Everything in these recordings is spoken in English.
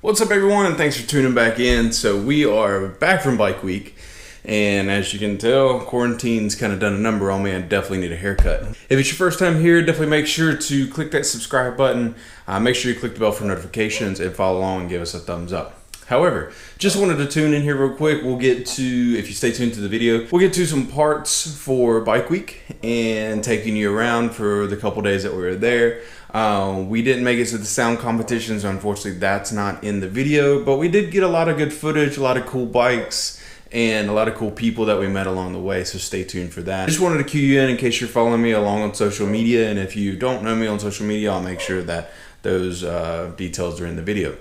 What's up everyone, and thanks for tuning back in. So we are back from bike week, and as you can tell, quarantine's kind of done a number on me. I definitely need a haircut. If it's your first time here, definitely make sure to click that subscribe button. Make sure you click the bell for notifications and follow along and give us a thumbs up. However, just wanted to tune in here real quick. We'll get to, if you stay tuned to the video, we'll get to some parts for bike week and taking you around for the couple days that we were there. We didn't make it to the sound competition, so unfortunately that's not in the video, but we did get a lot of good footage, a lot of cool bikes, and a lot of cool people that we met along the way, so stay tuned for that. I just wanted to cue you in case you're following me along on social media, and if you don't know me on social media, I'll make sure that those details are in the video.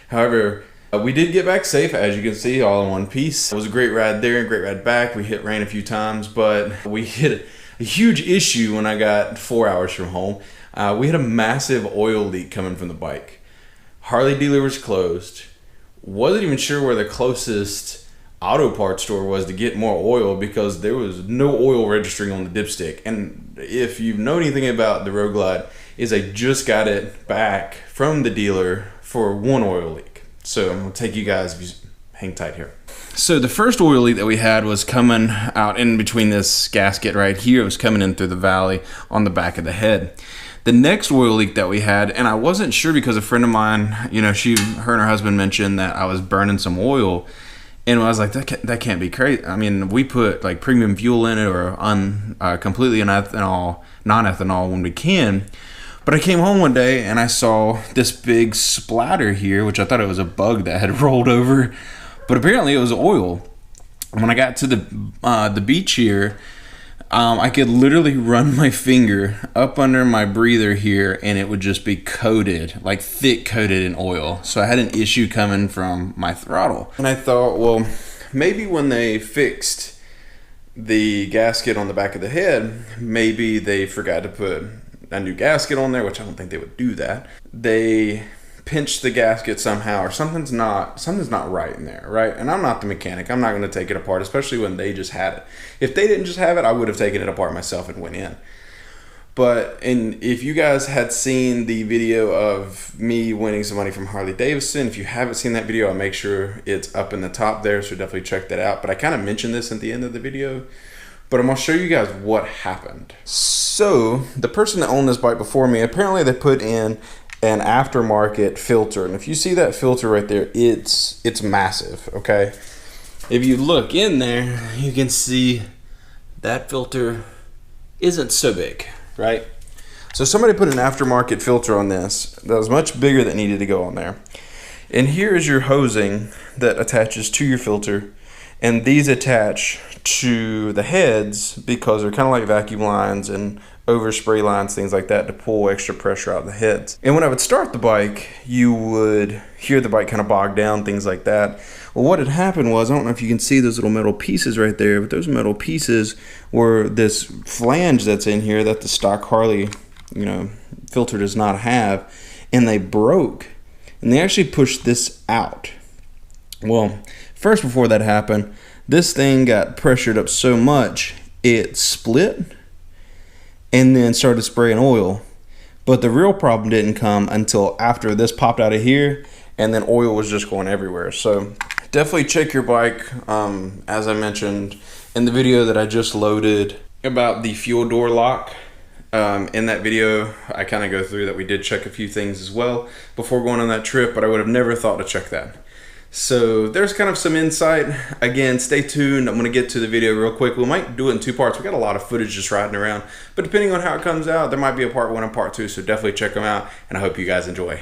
However, we did get back safe, as you can see, all in one piece. It was a great ride there, great ride back. We hit rain a few times, but we hit a huge issue when I got 4 hours from home. We had a massive oil leak coming from the bike. Harley dealer was closed. Wasn't even sure where the closest auto parts store was to get more oil because there was no oil registering on the dipstick. And if you know anything about the Road Glide, is I just got it back from the dealer for one oil leak. So I'm gonna take you guys, if you hang tight here. So the first oil leak that we had was coming out in between this gasket right here. It was coming in through the valley on the back of the head. The next oil leak that we had, and I wasn't sure because a friend of mine, her and her husband mentioned that I was burning some oil, and I was like, that can't be crazy. I mean, we put like premium fuel in it or completely non-ethanol when we can. But I came home one day and I saw this big splatter here, which I thought it was a bug that had rolled over, but apparently it was oil. And when I got to the beach here, I could literally run my finger up under my breather here and it would just be coated, like thick coated in oil. So I had an issue coming from my throttle. And I thought, well, maybe when they fixed the gasket on the back of the head, maybe they forgot to put a new gasket on there, which I don't think they would do that. They pinched the gasket somehow, or something's not right in there, right? And I'm not the mechanic. I'm not going to take it apart, especially when they just had it. If they didn't just have it, I would have taken it apart myself and went in. And if you guys had seen the video of me winning some money from Harley Davidson, if you haven't seen that video, I'll make sure it's up in the top there, so definitely check that out. But I kind of mentioned this at the end of the video, but I'm going to show you guys what happened. So the person that owned this bike before me, apparently they put in an aftermarket filter, and if you see that filter right there, it's massive. Okay, if you look in there, you can see that filter isn't so big, right? So somebody put an aftermarket filter on this that was much bigger that needed to go on there. And here is your hosing that attaches to your filter, and these attach to the heads because they're kind of like vacuum lines and overspray lines, things like that, to pull extra pressure out of the heads. And when I would start the bike, you would hear the bike kind of bog down, things like that. Well, what had happened was, I don't know if you can see those little metal pieces right there, but those metal pieces were this flange that's in here that the stock Harley, filter does not have, and they broke. And they actually pushed this out. Well, first, before that happened, this thing got pressured up so much, it split and then started spraying oil. But the real problem didn't come until after this popped out of here, and then oil was just going everywhere. So definitely check your bike. As I mentioned in the video that I just loaded about the fuel door lock, in that video, I kind of go through that we did check a few things as well before going on that trip, but I would have never thought to check that. So there's kind of some insight. Again, stay tuned. I'm going to get to the video real quick. We might do it in two parts. We got a lot of footage just riding around, but depending on how it comes out, there might be a part 1 and part 2, so definitely check them out, and I hope you guys enjoy.